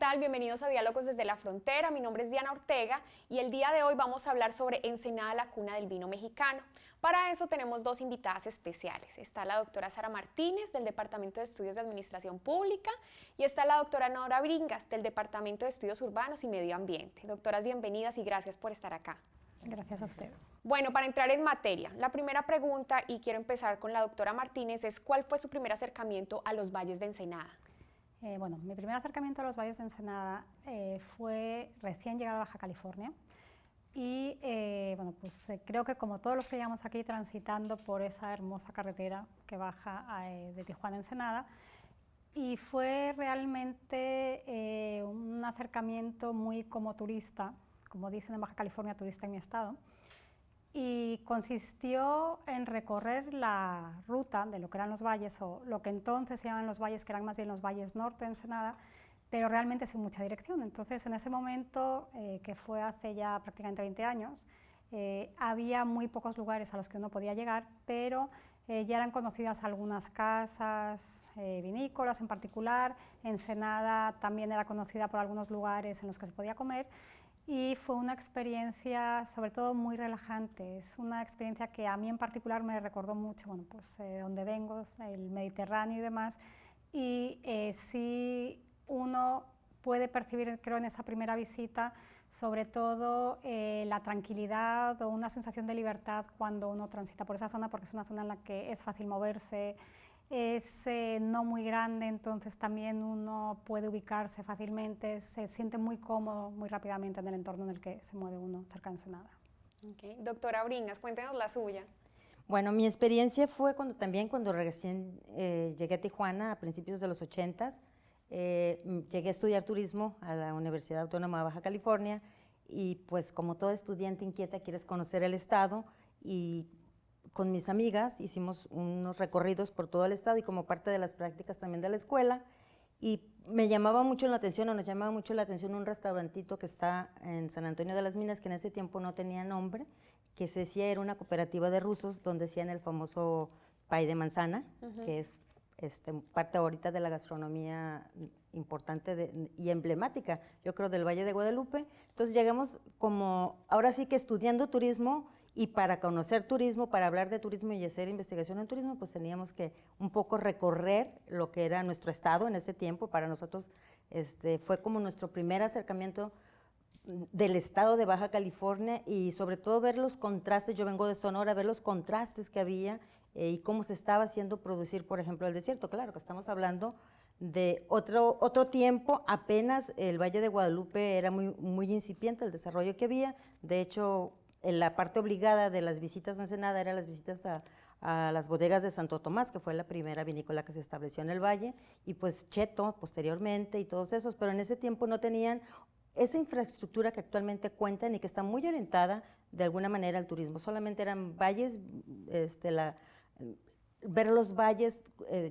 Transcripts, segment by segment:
tal? Bienvenidos a Diálogos desde la Frontera. Mi nombre es Diana Ortega y el día de hoy vamos a hablar sobre Ensenada, la cuna del vino mexicano. Para eso tenemos dos invitadas especiales. Está la doctora Sara Martínez, del Departamento de Estudios de Administración Pública, y está la doctora Nora Bringas, del Departamento de Estudios Urbanos y Medio Ambiente. Doctoras, bienvenidas y gracias por estar acá. Gracias a ustedes. Bueno, para entrar en materia, la primera pregunta, y quiero empezar con la doctora Martínez, es ¿cuál fue su primer acercamiento a los valles de Ensenada? Bueno, mi primer acercamiento a los valles de Ensenada fue recién llegada a Baja California y creo que como todos los que llegamos aquí transitando por esa hermosa carretera que baja de Tijuana a Ensenada, y fue realmente un acercamiento muy como turista, como dicen en Baja California, turista en mi estado, y consistió en recorrer la ruta de lo que eran los valles, o lo que entonces se llamaban los valles, que eran más bien los valles norte de Ensenada, pero realmente sin mucha dirección. Entonces, en ese momento, que fue hace ya prácticamente 20 años, había muy pocos lugares a los que uno podía llegar, pero ya eran conocidas algunas casas vinícolas en particular. Ensenada también era conocida por algunos lugares en los que se podía comer, y fue una experiencia sobre todo muy relajante. Es una experiencia que a mí en particular me recordó mucho, bueno, pues donde vengo, el Mediterráneo y demás, y sí uno puede percibir, creo, en esa primera visita, sobre todo la tranquilidad o una sensación de libertad cuando uno transita por esa zona, porque es una zona en la que es fácil moverse, es no muy grande, entonces también uno puede ubicarse fácilmente, se siente muy cómodo muy rápidamente en el entorno en el que se mueve uno cerca de Ensenada. Okay. Doctora Bringas, cuéntenos la suya. Bueno, mi experiencia fue cuando recién llegué a Tijuana a principios de los 80s. Llegué a estudiar turismo a la Universidad Autónoma de Baja California, y pues como toda estudiante inquieta quieres conocer el estado, y con mis amigas hicimos unos recorridos por todo el estado y como parte de las prácticas también de la escuela, y me llamaba mucho la atención, o nos llamaba mucho la atención un restaurantito que está en San Antonio de las Minas, que en ese tiempo no tenía nombre, que se decía era una cooperativa de rusos, donde hacían el famoso pay de manzana, que es parte ahorita de la gastronomía importante y emblemática, yo creo, del Valle de Guadalupe. Entonces llegamos como, ahora sí que estudiando turismo, y para conocer turismo, para hablar de turismo y hacer investigación en turismo, pues teníamos que un poco recorrer lo que era nuestro estado en ese tiempo. Para nosotros fue como nuestro primer acercamiento del estado de Baja California, y sobre todo ver los contrastes. Yo vengo de Sonora, ver los contrastes que había y cómo se estaba haciendo producir, por ejemplo, el desierto. Claro que estamos hablando de otro tiempo, apenas el Valle de Guadalupe era muy incipiente el desarrollo que había. De hecho, en la parte obligada de las visitas a Ensenada eran las visitas a las bodegas de Santo Tomás, que fue la primera vinícola que se estableció en el valle, y pues Cheto posteriormente y todos esos, pero en ese tiempo no tenían esa infraestructura que actualmente cuentan y que está muy orientada de alguna manera al turismo. Solamente eran valles, ver los valles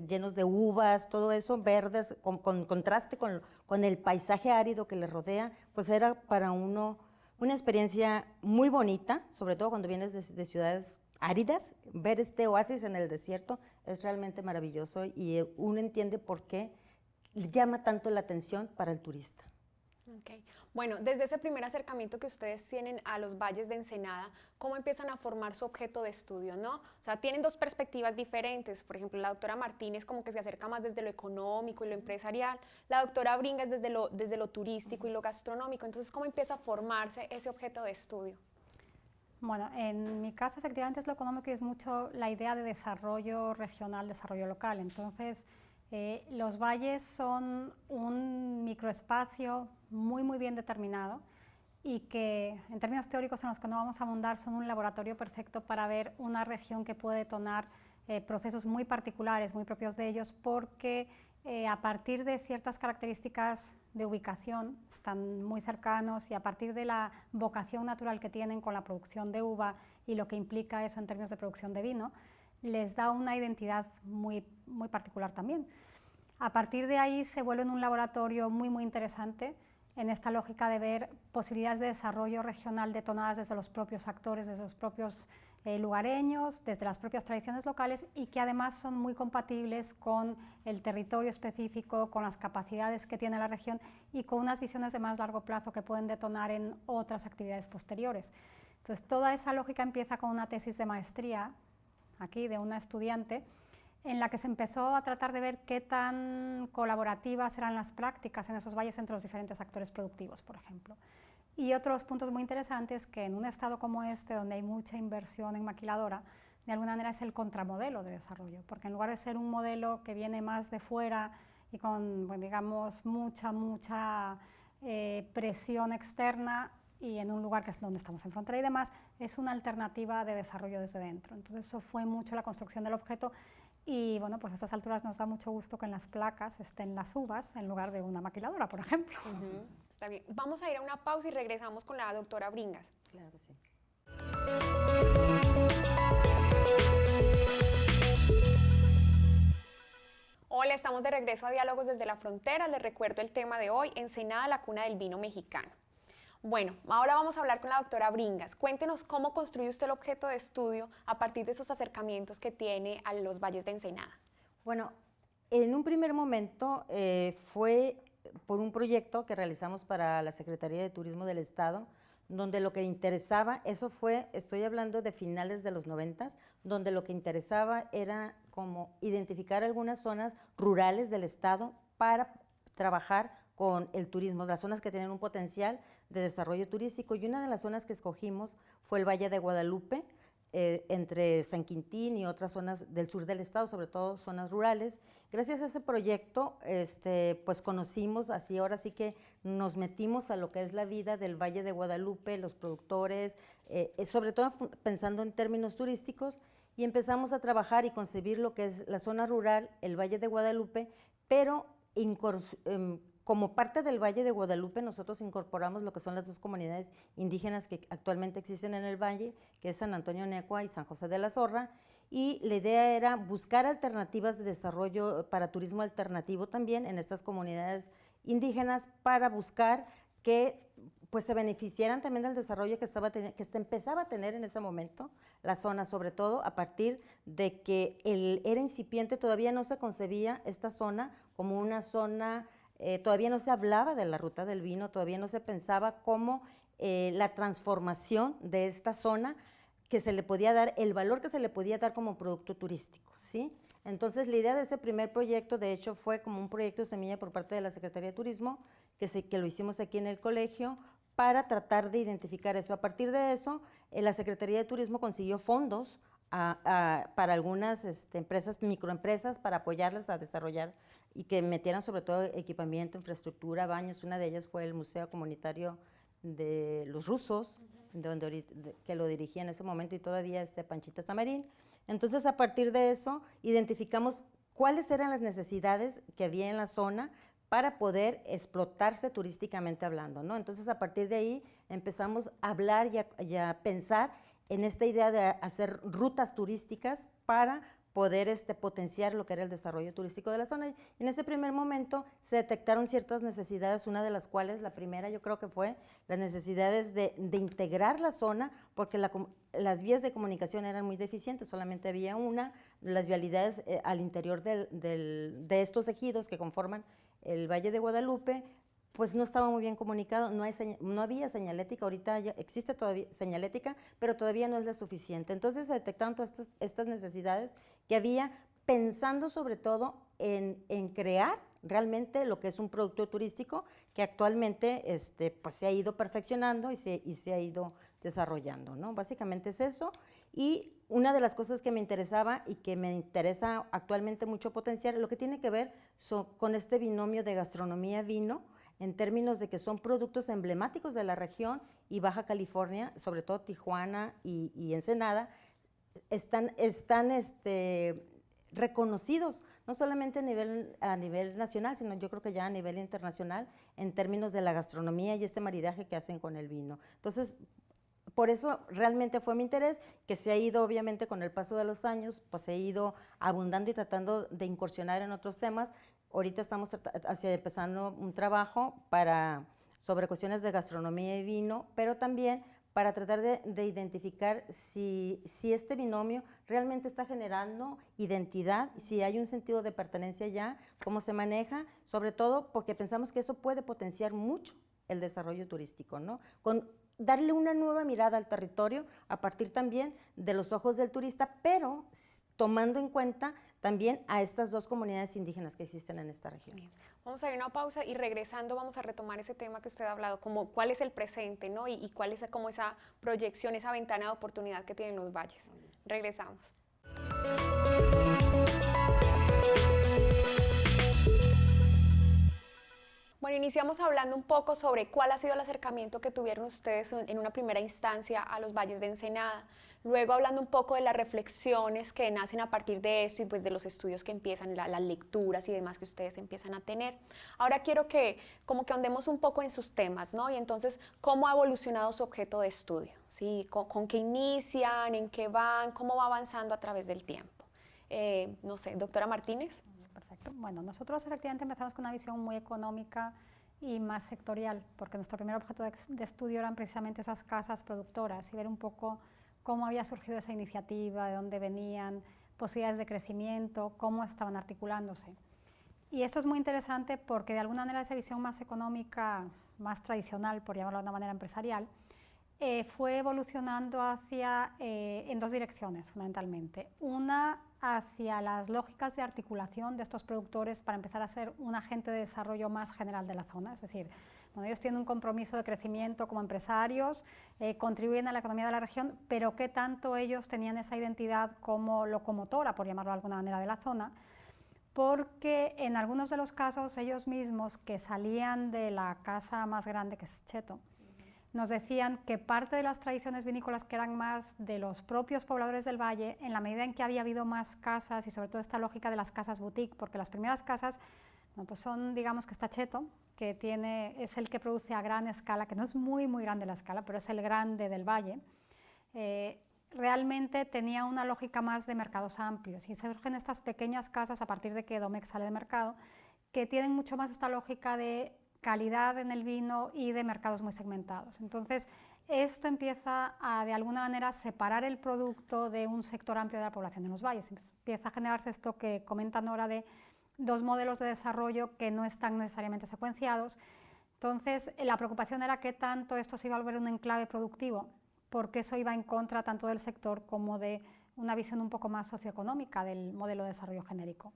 llenos de uvas, todo eso, verdes, con contraste con el paisaje árido que les rodea, pues era para uno una experiencia muy bonita, sobre todo cuando vienes de ciudades áridas. Ver este oasis en el desierto es realmente maravilloso, y uno entiende por qué llama tanto la atención para el turista. Okay. Bueno, desde ese primer acercamiento que ustedes tienen a los valles de Ensenada, ¿cómo empiezan a formar su objeto de estudio, no? O sea, tienen dos perspectivas diferentes. Por ejemplo, la doctora Martínez como que se acerca más desde lo económico y lo empresarial, la doctora Bringas desde lo turístico y lo gastronómico. Entonces, ¿cómo empieza a formarse ese objeto de estudio? Bueno, en mi caso efectivamente es lo económico, y es mucho la idea de desarrollo regional, desarrollo local. Entonces, los valles son un microespacio muy bien determinado, y que en términos teóricos en los que no vamos a abundar son un laboratorio perfecto para ver una región que puede detonar procesos muy particulares, muy propios de ellos, porque a partir de ciertas características de ubicación están muy cercanos, y a partir de la vocación natural que tienen con la producción de uva y lo que implica eso en términos de producción de vino, les da una identidad muy particular también. A partir de ahí se vuelve un laboratorio muy interesante en esta lógica de ver posibilidades de desarrollo regional detonadas desde los propios actores, desde los propios lugareños, desde las propias tradiciones locales y que además son muy compatibles con el territorio específico, con las capacidades que tiene la región y con unas visiones de más largo plazo que pueden detonar en otras actividades posteriores. Entonces, toda esa lógica empieza con una tesis de maestría, aquí, de una estudiante, en la que se empezó a tratar de ver qué tan colaborativas eran las prácticas en esos valles entre los diferentes actores productivos, por ejemplo. Y otros puntos muy interesantes que en un estado como este, donde hay mucha inversión en maquiladora, de alguna manera es el contramodelo de desarrollo, porque en lugar de ser un modelo que viene más de fuera y con, bueno, digamos, mucha presión externa y en un lugar que es donde estamos en frontera y demás, es una alternativa de desarrollo desde dentro. Entonces eso fue mucho la construcción del objeto y bueno, pues a estas alturas nos da mucho gusto que en las placas estén las uvas en lugar de una maquiladora, por ejemplo. Está bien. Vamos a ir a una pausa y regresamos con la doctora Bringas. Claro que sí. Hola, estamos de regreso a Diálogos desde la Frontera. Les recuerdo el tema de hoy, Ensenada, la cuna del vino mexicano. Bueno, ahora vamos a hablar con la doctora Bringas. Cuéntenos cómo construye usted el objeto de estudio a partir de esos acercamientos que tiene a los valles de Ensenada. Bueno, en un primer momento fue por un proyecto que realizamos para la Secretaría de Turismo del Estado, donde lo que interesaba, eso fue, estoy hablando de finales de los 90, donde lo que interesaba era como identificar algunas zonas rurales del Estado para trabajar con el turismo, las zonas que tienen un potencial de desarrollo turístico, y una de las zonas que escogimos fue el Valle de Guadalupe, entre San Quintín y otras zonas del sur del estado, sobre todo zonas rurales. Gracias a ese proyecto, pues conocimos, así ahora sí que nos metimos a lo que es la vida del Valle de Guadalupe, los productores, sobre todo pensando en términos turísticos, y empezamos a trabajar y concebir lo que es la zona rural, el Valle de Guadalupe, pero como parte del Valle de Guadalupe nosotros incorporamos lo que son las dos comunidades indígenas que actualmente existen en el valle, que es San Antonio Necua y San José de la Zorra, y la idea era buscar alternativas de desarrollo para turismo alternativo también en estas comunidades indígenas para buscar que pues se beneficiaran también del desarrollo que empezaba a tener en ese momento la zona, sobre todo a partir de que era incipiente, todavía no se concebía esta zona como una zona. Todavía no se hablaba de la ruta del vino, todavía no se pensaba cómo la transformación de esta zona, que se le podía dar, el valor que se le podía dar como producto turístico, ¿sí? Entonces, la idea de ese primer proyecto, de hecho, fue como un proyecto de semilla por parte de la Secretaría de Turismo, que lo hicimos aquí en el colegio, para tratar de identificar eso. A partir de eso, la Secretaría de Turismo consiguió fondos para algunas empresas, microempresas, para apoyarlas a desarrollar y que metieran sobre todo equipamiento, infraestructura, baños. Una de ellas fue el Museo Comunitario de los Rusos, que lo dirigía en ese momento y todavía Panchita Samarín. Entonces, a partir de eso, identificamos cuáles eran las necesidades que había en la zona para poder explotarse turísticamente hablando, ¿no? Entonces, a partir de ahí empezamos a hablar y a pensar en esta idea de hacer rutas turísticas para poder potenciar lo que era el desarrollo turístico de la zona. Y en ese primer momento se detectaron ciertas necesidades, una de las cuales, la primera yo creo que fue las necesidades de integrar la zona, porque las vías de comunicación eran muy deficientes, solamente había una, las vialidades al interior de estos ejidos que conforman el Valle de Guadalupe, pues no estaba muy bien comunicado, no había señalética, ahorita ya existe todavía señalética, pero todavía no es la suficiente. Entonces se detectaron todas estas necesidades que había, pensando sobre todo en crear realmente lo que es un producto turístico que actualmente pues se ha ido perfeccionando y se ha ido desarrollando, ¿no? Básicamente es eso. Y una de las cosas que me interesaba y que me interesa actualmente mucho potenciar, lo que tiene que ver con este binomio de gastronomía-vino, en términos de que son productos emblemáticos de la región y Baja California, sobre todo Tijuana y Ensenada, están reconocidos, no solamente a nivel nacional, sino yo creo que ya a nivel internacional, en términos de la gastronomía y este maridaje que hacen con el vino. Entonces, por eso realmente fue mi interés, que se ha ido obviamente con el paso de los años, pues se ha ido abundando y tratando de incursionar en otros temas. Ahorita estamos empezando un trabajo sobre cuestiones de gastronomía y vino, pero también para tratar de identificar si este binomio realmente está generando identidad, si hay un sentido de pertenencia ya, cómo se maneja, sobre todo porque pensamos que eso puede potenciar mucho el desarrollo turístico, ¿no? Con darle una nueva mirada al territorio a partir también de los ojos del turista, pero tomando en cuenta también a estas dos comunidades indígenas que existen en esta región. Bien. Vamos a ir a una pausa y regresando vamos a retomar ese tema que usted ha hablado, como cuál es el presente, ¿no? Y cuál es como esa proyección, esa ventana de oportunidad que tienen los valles. Regresamos. Bueno, iniciamos hablando un poco sobre cuál ha sido el acercamiento que tuvieron ustedes en una primera instancia a los valles de Ensenada. Luego hablando un poco de las reflexiones que nacen a partir de esto y pues de los estudios que empiezan, las lecturas y demás que ustedes empiezan a tener. Ahora quiero que como que ahondemos un poco en sus temas, ¿no? Y entonces, ¿cómo ha evolucionado su objeto de estudio? ¿Sí? ¿Con qué inician? ¿En qué van? ¿Cómo va avanzando a través del tiempo? No sé, doctora Martínez. Perfecto. Bueno, nosotros efectivamente empezamos con una visión muy económica y más sectorial, porque nuestro primer objeto de estudio eran precisamente esas casas productoras y ver un poco cómo había surgido esa iniciativa, de dónde venían, posibilidades de crecimiento, cómo estaban articulándose. Y esto es muy interesante porque de alguna manera esa visión más económica, más tradicional, por llamarlo de una manera empresarial, fue evolucionando en dos direcciones fundamentalmente. Una hacia las lógicas de articulación de estos productores para empezar a ser un agente de desarrollo más general de la zona, es decir, bueno, ellos tienen un compromiso de crecimiento como empresarios, contribuyen a la economía de la región, pero qué tanto ellos tenían esa identidad como locomotora, por llamarlo de alguna manera, de la zona, porque en algunos de los casos ellos mismos que salían de la casa más grande que es Cheto, nos decían que parte de las tradiciones vinícolas que eran más de los propios pobladores del valle, en la medida en que había habido más casas y sobre todo esta lógica de las casas boutique, porque las primeras casas bueno, pues son, digamos que está Cheto, que es el que produce a gran escala, que no es muy grande la escala, pero es el grande del valle, realmente tenía una lógica más de mercados amplios y surgen estas pequeñas casas a partir de que Domex sale de mercado, que tienen mucho más esta lógica de calidad en el vino y de mercados muy segmentados. Entonces, esto empieza a, de alguna manera, separar el producto de un sector amplio de la población en los valles. Empieza a generarse esto que comenta Nora de dos modelos de desarrollo que no están necesariamente secuenciados. Entonces, la preocupación era qué tanto esto se iba a volver un enclave productivo, porque eso iba en contra tanto del sector como de una visión un poco más socioeconómica del modelo de desarrollo genérico.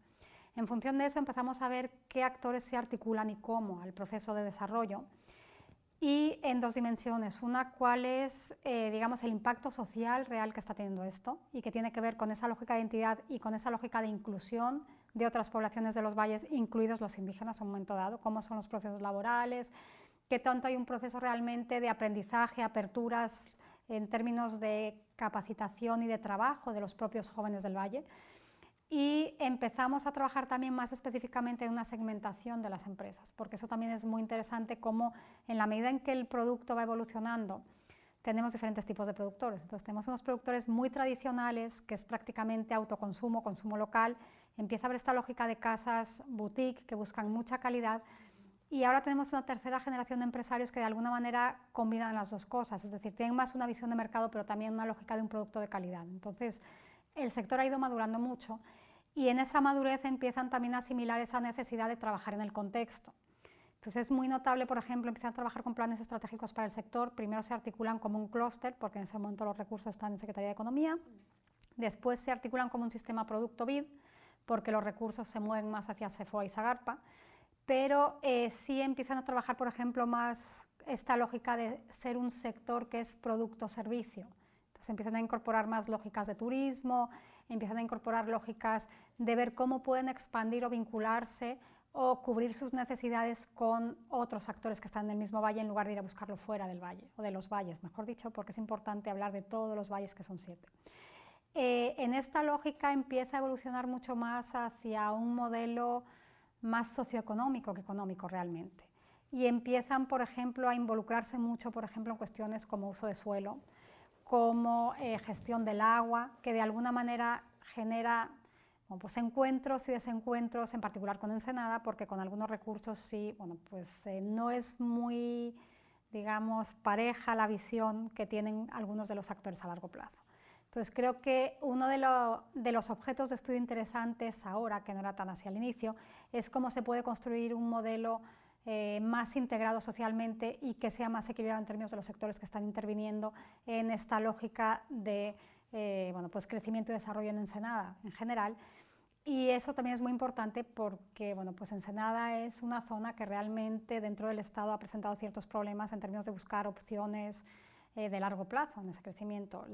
En función de eso empezamos a ver qué actores se articulan y cómo al proceso de desarrollo y en dos dimensiones. Una, cuál es digamos, el impacto social real que está teniendo esto y que tiene que ver con esa lógica de identidad y con esa lógica de inclusión de otras poblaciones de los valles, incluidos los indígenas en un momento dado, cómo son los procesos laborales, qué tanto hay un proceso realmente de aprendizaje, aperturas en términos de capacitación y de trabajo de los propios jóvenes del valle. Y empezamos a trabajar también más específicamente en una segmentación de las empresas, porque eso también es muy interesante, cómo en la medida en que el producto va evolucionando, tenemos diferentes tipos de productores. Entonces tenemos unos productores muy tradicionales, que es prácticamente autoconsumo, consumo local, empieza a haber esta lógica de casas boutique que buscan mucha calidad, y ahora tenemos una tercera generación de empresarios que de alguna manera combinan las dos cosas, es decir, tienen más una visión de mercado, pero también una lógica de un producto de calidad. Entonces, el sector ha ido madurando mucho y en esa madurez empiezan también a asimilar esa necesidad de trabajar en el contexto. Entonces es muy notable, por ejemplo, empezar a trabajar con planes estratégicos para el sector. Primero se articulan como un clúster, porque en ese momento los recursos están en Secretaría de Economía. Después se articulan como un sistema producto BID, porque los recursos se mueven más hacia CEFOA y SAGARPA. Pero sí empiezan a trabajar, por ejemplo, más esta lógica de ser un sector que es producto-servicio. Entonces empiezan a incorporar más lógicas de turismo, empiezan a incorporar lógicas de ver cómo pueden expandir o vincularse o cubrir sus necesidades con otros actores que están en el mismo valle en lugar de ir a buscarlo fuera del valle, o de los valles, mejor dicho, porque es importante hablar de todos los valles, que son 7. En esta lógica empieza a evolucionar mucho más hacia un modelo más socioeconómico que económico realmente. Y empiezan, por ejemplo, a involucrarse mucho, por ejemplo, en cuestiones como uso de suelo, como gestión del agua, que de alguna manera genera pues encuentros y desencuentros, en particular con Ensenada, porque con algunos recursos sí, bueno, pues no es muy digamos, pareja la visión que tienen algunos de los actores a largo plazo. Entonces creo que uno de los objetos de estudio interesantes ahora, que no era tan hacia el inicio, es cómo se puede construir un modelo más integrado socialmente y que sea más equilibrado en términos de los sectores que están interviniendo en esta lógica de bueno, pues crecimiento y desarrollo en Ensenada en general. Y eso también es muy importante porque bueno, pues Ensenada es una zona que realmente dentro del Estado ha presentado ciertos problemas en términos de buscar opciones de largo plazo en ese crecimiento.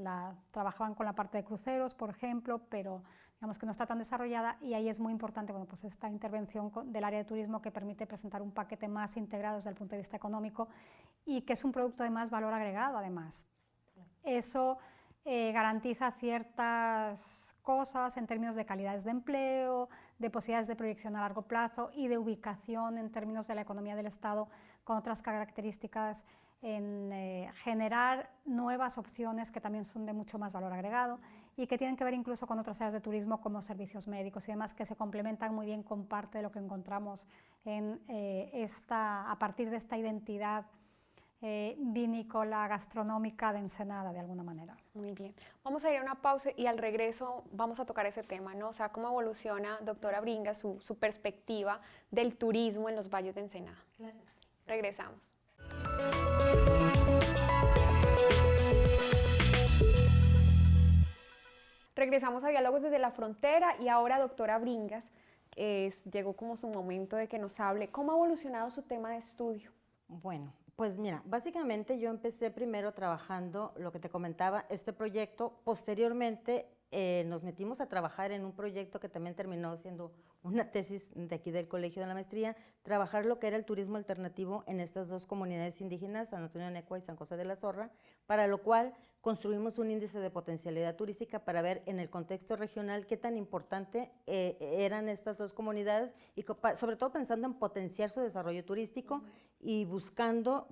Trabajaban con la parte de cruceros, por ejemplo, pero digamos que no está tan desarrollada y ahí es muy importante bueno, pues esta intervención del área de turismo que permite presentar un paquete más integrado desde el punto de vista económico y que es un producto de más valor agregado además. Eso garantiza ciertas cosas en términos de calidades de empleo, de posibilidades de proyección a largo plazo y de ubicación en términos de la economía del Estado con otras características en generar nuevas opciones que también son de mucho más valor agregado y que tienen que ver incluso con otras áreas de turismo como servicios médicos y demás que se complementan muy bien con parte de lo que encontramos en a partir de esta identidad vinícola, gastronómica de Ensenada, de alguna manera. Muy bien. Vamos a ir a una pausa y al regreso vamos a tocar ese tema, ¿no? O sea, cómo evoluciona, doctora Bringas, su perspectiva del turismo en los valles de Ensenada. Claro. Regresamos. Regresamos a Diálogos desde la Frontera y ahora, doctora Bringas, llegó como su momento de que nos hable cómo ha evolucionado su tema de estudio. Bueno, pues mira, básicamente yo empecé primero trabajando, lo que te comentaba, este proyecto. Posteriormente nos metimos a trabajar en un proyecto que también terminó siendo una tesis de aquí del Colegio de la Maestría, trabajar lo que era el turismo alternativo en estas dos comunidades indígenas, San Antonio de Necua y San José de la Zorra, para lo cual construimos un índice de potencialidad turística para ver en el contexto regional qué tan importante eran estas dos comunidades y sobre todo pensando en potenciar su desarrollo turístico y buscando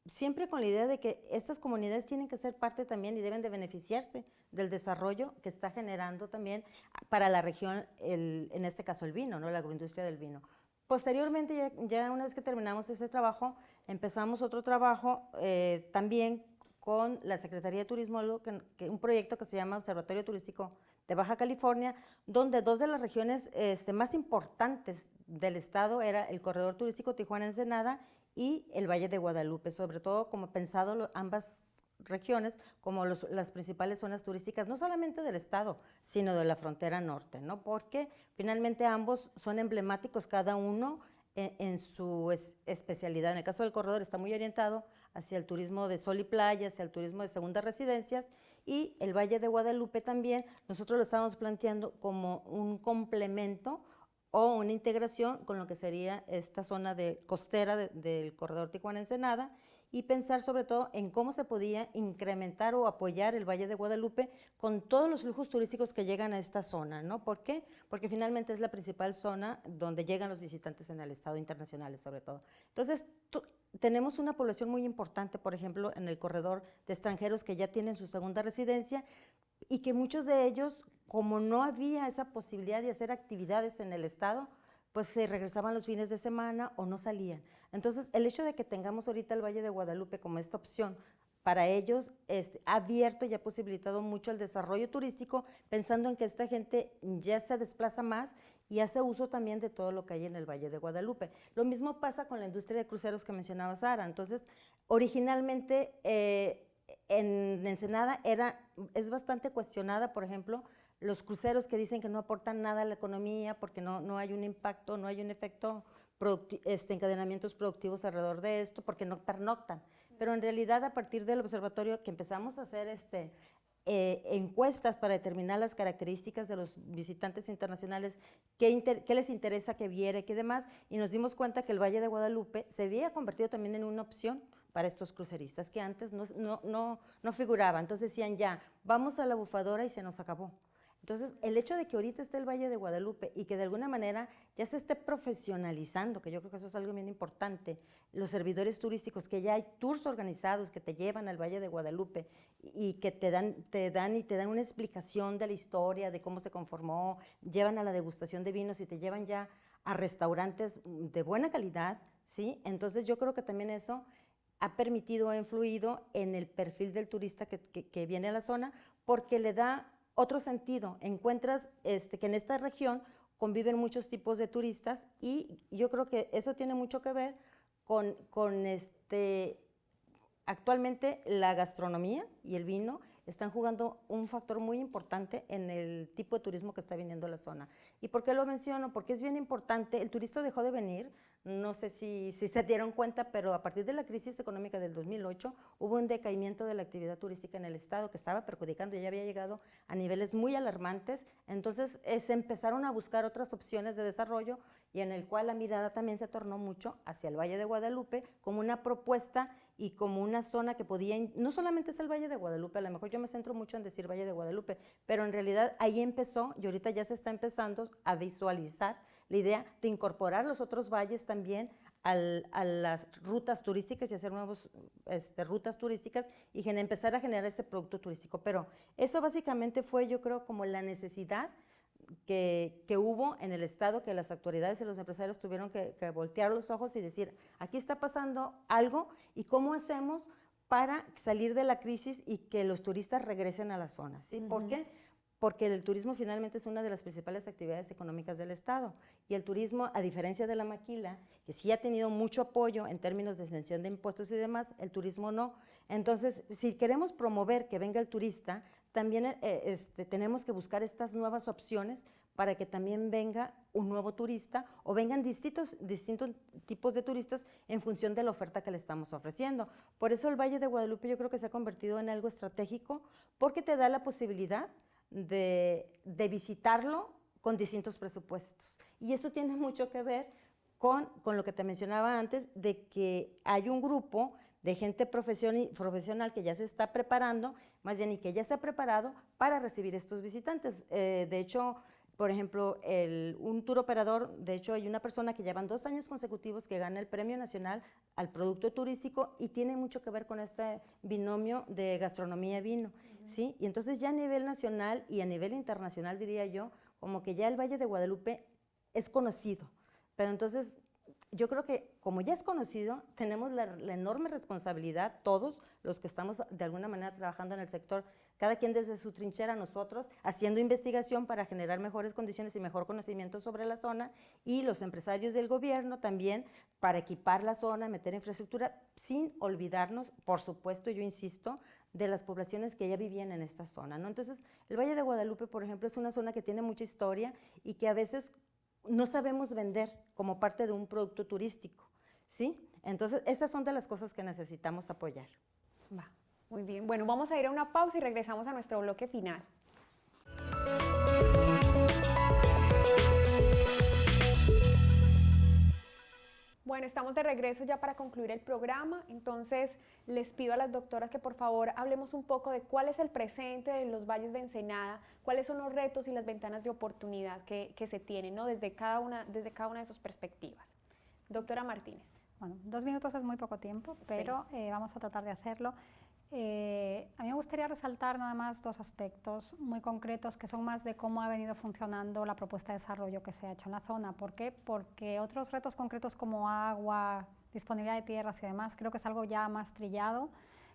siempre con la idea de que estas comunidades tienen que ser parte también y deben de beneficiarse del desarrollo que está generando también para la región, en este caso el vino, ¿no? La agroindustria del vino. Posteriormente, ya una vez que terminamos ese trabajo, empezamos otro trabajo también con la Secretaría de Turismo, un proyecto que se llama Observatorio Turístico de Baja California, donde dos de las regiones más importantes del estado era el corredor turístico Tijuana-Ensenada y el Valle de Guadalupe, sobre todo como pensado ambas regiones como las principales zonas turísticas, no solamente del estado, sino de la frontera norte, ¿no? Porque finalmente ambos son emblemáticos, cada uno en su especialidad. En el caso del corredor está muy orientado hacia el turismo de sol y playa, hacia el turismo de segundas residencias, y el Valle de Guadalupe también, nosotros lo estamos planteando como un complemento o una integración con lo que sería esta zona costera del corredor Tijuana-Ensenada, y pensar sobre todo en cómo se podía incrementar o apoyar el Valle de Guadalupe con todos los flujos turísticos que llegan a esta zona, ¿no? ¿Por qué? Porque finalmente es la principal zona donde llegan los visitantes en el estado, internacionales sobre todo. Entonces, tenemos una población muy importante, por ejemplo, en el corredor de extranjeros que ya tienen su segunda residencia y que muchos de ellos, como no había esa posibilidad de hacer actividades en el estado, pues se regresaban los fines de semana o no salían. Entonces, el hecho de que tengamos ahorita el Valle de Guadalupe como esta opción para ellos ha abierto y ha posibilitado mucho el desarrollo turístico, pensando en que esta gente ya se desplaza más y hace uso también de todo lo que hay en el Valle de Guadalupe. Lo mismo pasa con la industria de cruceros que mencionaba Sara. Entonces, originalmente en Ensenada es bastante cuestionada, por ejemplo, los cruceros que dicen que no aportan nada a la economía porque no hay un impacto, no hay un efecto, encadenamientos productivos alrededor de esto, porque no pernoctan. Pero en realidad, a partir del observatorio que empezamos a hacer encuestas para determinar las características de los visitantes internacionales, qué les interesa que viera y qué demás, y nos dimos cuenta que el Valle de Guadalupe se había convertido también en una opción para estos cruceristas que antes no figuraban. Entonces decían, ya, vamos a la bufadora y se nos acabó. Entonces, el hecho de que ahorita esté el Valle de Guadalupe y que de alguna manera ya se esté profesionalizando, que yo creo que eso es algo bien importante, los servidores turísticos, que ya hay tours organizados que te llevan al Valle de Guadalupe y que te dan una explicación de la historia, de cómo se conformó, llevan a la degustación de vinos y te llevan ya a restaurantes de buena calidad, ¿sí? Entonces, yo creo que también eso ha permitido o influido en el perfil del turista que viene a la zona, porque le da otro sentido. Encuentras que en esta región conviven muchos tipos de turistas y yo creo que eso tiene mucho que ver con actualmente la gastronomía y el vino están jugando un factor muy importante en el tipo de turismo que está viniendo a la zona. ¿Y por qué lo menciono? Porque es bien importante, el turista dejó de venir, no sé si se dieron cuenta, pero a partir de la crisis económica del 2008 hubo un decaimiento de la actividad turística en el estado que estaba perjudicando, ya había llegado a niveles muy alarmantes, entonces se empezaron a buscar otras opciones de desarrollo y en el cual la mirada también se tornó mucho hacia el Valle de Guadalupe como una propuesta y como una zona que podía, no solamente es el Valle de Guadalupe, a lo mejor yo me centro mucho en decir Valle de Guadalupe, pero en realidad ahí empezó y ahorita ya se está empezando a visualizar la idea de incorporar los otros valles también a las rutas turísticas y hacer nuevas rutas turísticas y empezar a generar ese producto turístico. Pero eso básicamente fue, yo creo, como la necesidad que hubo en el estado, que las autoridades y los empresarios tuvieron que voltear los ojos y decir, aquí está pasando algo y cómo hacemos para salir de la crisis y que los turistas regresen a la zona, ¿sí? ¿Por qué? Porque el turismo finalmente es una de las principales actividades económicas del estado y el turismo, a diferencia de la maquila, que sí ha tenido mucho apoyo en términos de exención de impuestos y demás, el turismo no. Entonces, si queremos promover que venga el turista, también tenemos que buscar estas nuevas opciones para que también venga un nuevo turista o vengan distintos tipos de turistas en función de la oferta que le estamos ofreciendo. Por eso el Valle de Guadalupe yo creo que se ha convertido en algo estratégico porque te da la posibilidad de visitarlo con distintos presupuestos. Y eso tiene mucho que ver con lo que te mencionaba antes, de que hay un grupo de gente profesional que ya se está preparando, más bien y que ya se ha preparado para recibir estos visitantes. De hecho, por ejemplo, un tour operador, de hecho hay una persona que llevan 2 años consecutivos que gana el Premio Nacional al Producto Turístico y tiene mucho que ver con este binomio de gastronomía-vino, ¿sí? Y entonces ya a nivel nacional y a nivel internacional, diría yo, como que ya el Valle de Guadalupe es conocido, pero entonces yo creo que como ya es conocido, tenemos la enorme responsabilidad, todos los que estamos de alguna manera trabajando en el sector, cada quien desde su trinchera, nosotros, haciendo investigación para generar mejores condiciones y mejor conocimiento sobre la zona, y los empresarios del gobierno también para equipar la zona, meter infraestructura, sin olvidarnos, por supuesto, yo insisto, de las poblaciones que ya vivían en esta zona, ¿no? Entonces, el Valle de Guadalupe, por ejemplo, es una zona que tiene mucha historia y que a veces no sabemos vender como parte de un producto turístico, ¿sí? Entonces, esas son de las cosas que necesitamos apoyar. Va, muy bien. Bueno, vamos a ir a una pausa y regresamos a nuestro bloque final. Bueno, estamos de regreso ya para concluir el programa, entonces les pido a las doctoras que por favor hablemos un poco de cuál es el presente de los valles de Ensenada, cuáles son los retos y las ventanas de oportunidad que se tienen, ¿no? desde cada una de sus perspectivas. Doctora Martínez. Bueno, 2 minutos es muy poco tiempo, pero sí, vamos a tratar de hacerlo. A mí me gustaría resaltar nada más 2 aspectos muy concretos que son más de cómo ha venido funcionando la propuesta de desarrollo que se ha hecho en la zona. ¿Por qué? Porque otros retos concretos como agua, disponibilidad de tierras y demás, creo que es algo ya más trillado,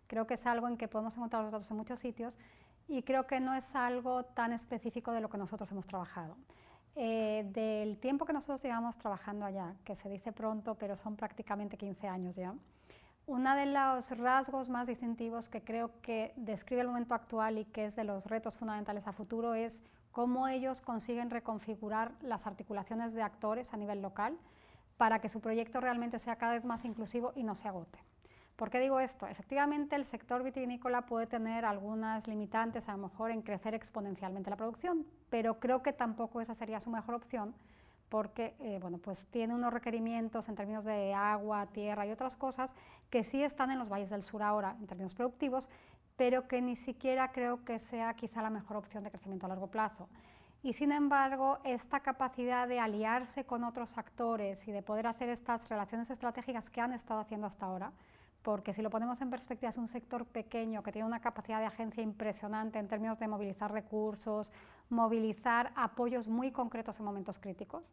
creo que es algo en que podemos encontrar los datos en muchos sitios y creo que no es algo tan específico de lo que nosotros hemos trabajado. Del tiempo que nosotros llevamos trabajando allá, que se dice pronto, pero son prácticamente 15 años ya, uno de los rasgos más distintivos que creo que describe el momento actual y que es de los retos fundamentales a futuro es cómo ellos consiguen reconfigurar las articulaciones de actores a nivel local para que su proyecto realmente sea cada vez más inclusivo y no se agote. ¿Por qué digo esto? Efectivamente, el sector vitivinícola puede tener algunas limitantes, a lo mejor en crecer exponencialmente la producción, pero creo que tampoco esa sería su mejor opción porque bueno, pues tiene unos requerimientos en términos de agua, tierra y otras cosas que sí están en los valles del sur ahora en términos productivos, pero que ni siquiera creo que sea quizá la mejor opción de crecimiento a largo plazo. Y sin embargo, esta capacidad de aliarse con otros actores y de poder hacer estas relaciones estratégicas que han estado haciendo hasta ahora, porque si lo ponemos en perspectiva es un sector pequeño que tiene una capacidad de agencia impresionante en términos de movilizar recursos, movilizar apoyos muy concretos en momentos críticos.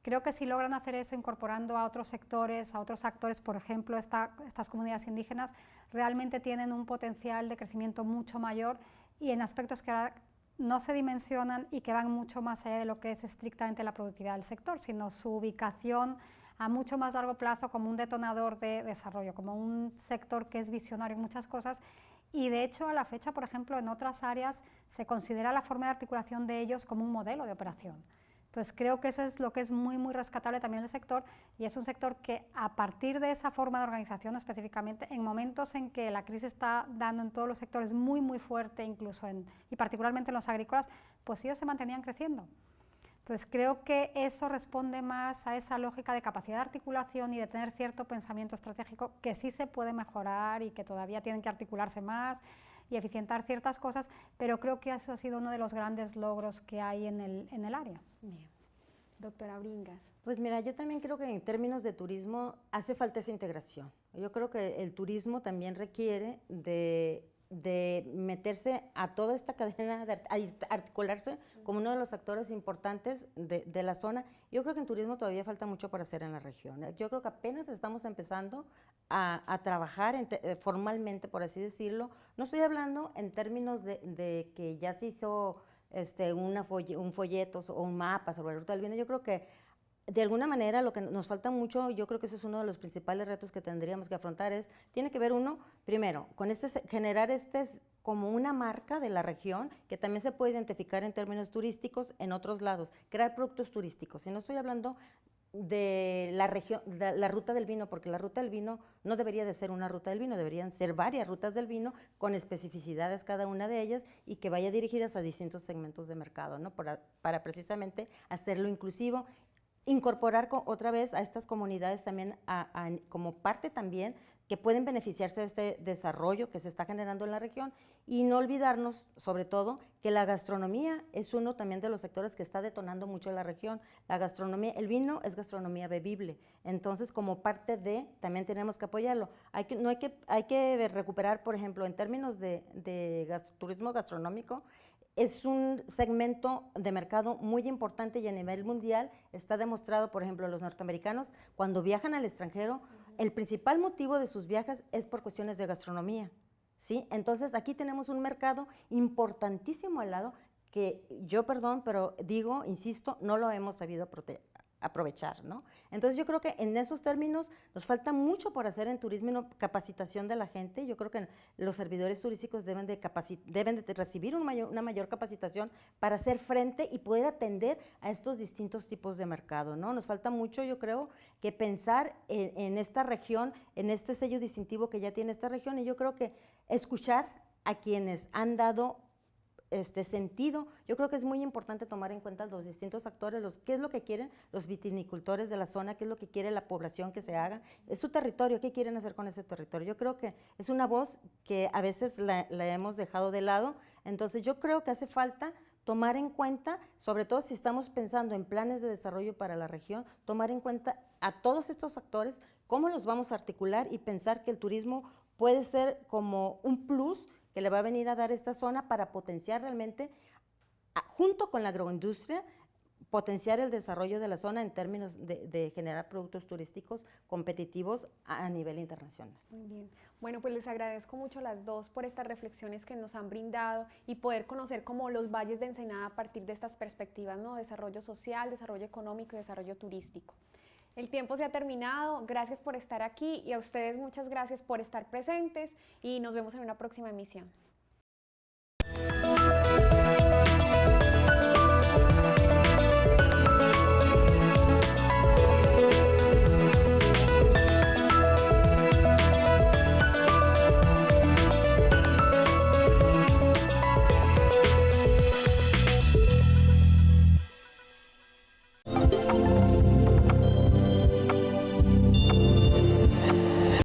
Creo que si logran hacer eso incorporando a otros sectores, a otros actores, por ejemplo, estas comunidades indígenas, realmente tienen un potencial de crecimiento mucho mayor y en aspectos que ahora no se dimensionan y que van mucho más allá de lo que es estrictamente la productividad del sector, sino su ubicación a mucho más largo plazo como un detonador de desarrollo, como un sector que es visionario en muchas cosas. Y de hecho, a la fecha, por ejemplo, en otras áreas se considera la forma de articulación de ellos como un modelo de operación. Entonces creo que eso es lo que es muy, muy rescatable también del sector, y es un sector que a partir de esa forma de organización específicamente, en momentos en que la crisis está dando en todos los sectores muy, muy fuerte, incluso y particularmente en los agrícolas, pues ellos se mantenían creciendo. Entonces creo que eso responde más a esa lógica de capacidad de articulación y de tener cierto pensamiento estratégico que sí se puede mejorar y que todavía tienen que articularse más y eficientar ciertas cosas, pero creo que eso ha sido uno de los grandes logros que hay en el área. Bien. Doctora Bringas. Pues mira, yo también creo que en términos de turismo hace falta esa integración. Yo creo que el turismo también requiere de meterse a toda esta cadena, de articularse como uno de los actores importantes de la zona. Yo creo que en turismo todavía falta mucho por hacer en la región. Yo creo que apenas estamos empezando a trabajar formalmente, por así decirlo. No estoy hablando en términos de que ya se hizo un folleto o un mapa sobre la ruta del vino. Yo creo que de alguna manera lo que nos falta mucho, yo creo que eso es uno de los principales retos que tendríamos que afrontar, tiene que ver primero, con generar como una marca de la región que también se puede identificar en términos turísticos en otros lados, crear productos turísticos. Y no estoy hablando de la región, de la ruta del vino, porque la ruta del vino no debería de ser una ruta del vino, deberían ser varias rutas del vino con especificidades cada una de ellas y que vaya dirigidas a distintos segmentos de mercado, ¿no? Para precisamente hacerlo inclusivo, incorporar otra vez a estas comunidades también como parte también que pueden beneficiarse de este desarrollo que se está generando en la región, y no olvidarnos sobre todo que la gastronomía es uno también de los sectores que está detonando mucho en la región. La gastronomía, el vino es gastronomía bebible, entonces como parte también tenemos que apoyarlo. Hay que recuperar, por ejemplo, en términos de turismo gastronómico, es un segmento de mercado muy importante y a nivel mundial está demostrado, por ejemplo, los norteamericanos, cuando viajan al extranjero, el principal motivo de sus viajes es por cuestiones de gastronomía, ¿sí? Entonces, aquí tenemos un mercado importantísimo al lado que yo, perdón, pero digo, insisto, no lo hemos sabido aprovechar, ¿no? Entonces yo creo que en esos términos nos falta mucho por hacer en turismo y capacitación de la gente. Yo creo que los servidores turísticos deben de recibir una mayor capacitación para hacer frente y poder atender a estos distintos tipos de mercado, ¿no? Nos falta mucho, yo creo, que pensar en esta región, en este sello distintivo que ya tiene esta región, y yo creo que escuchar a quienes han dado sentido. Yo creo que es muy importante tomar en cuenta los distintos actores, qué es lo que quieren los vitinicultores de la zona, qué es lo que quiere la población que se haga, es su territorio, qué quieren hacer con ese territorio. Yo creo que es una voz que a veces la hemos dejado de lado, entonces yo creo que hace falta tomar en cuenta, sobre todo si estamos pensando en planes de desarrollo para la región, tomar en cuenta a todos estos actores, cómo los vamos a articular y pensar que el turismo puede ser como un plus que le va a venir a dar esta zona para potenciar realmente, junto con la agroindustria, potenciar el desarrollo de la zona en términos de generar productos turísticos competitivos a nivel internacional. Muy bien. Bueno, pues les agradezco mucho a las dos por estas reflexiones que nos han brindado y poder conocer como los valles de Ensenada a partir de estas perspectivas, ¿no? Desarrollo social, desarrollo económico y desarrollo turístico. El tiempo se ha terminado, gracias por estar aquí y a ustedes muchas gracias por estar presentes y nos vemos en una próxima emisión.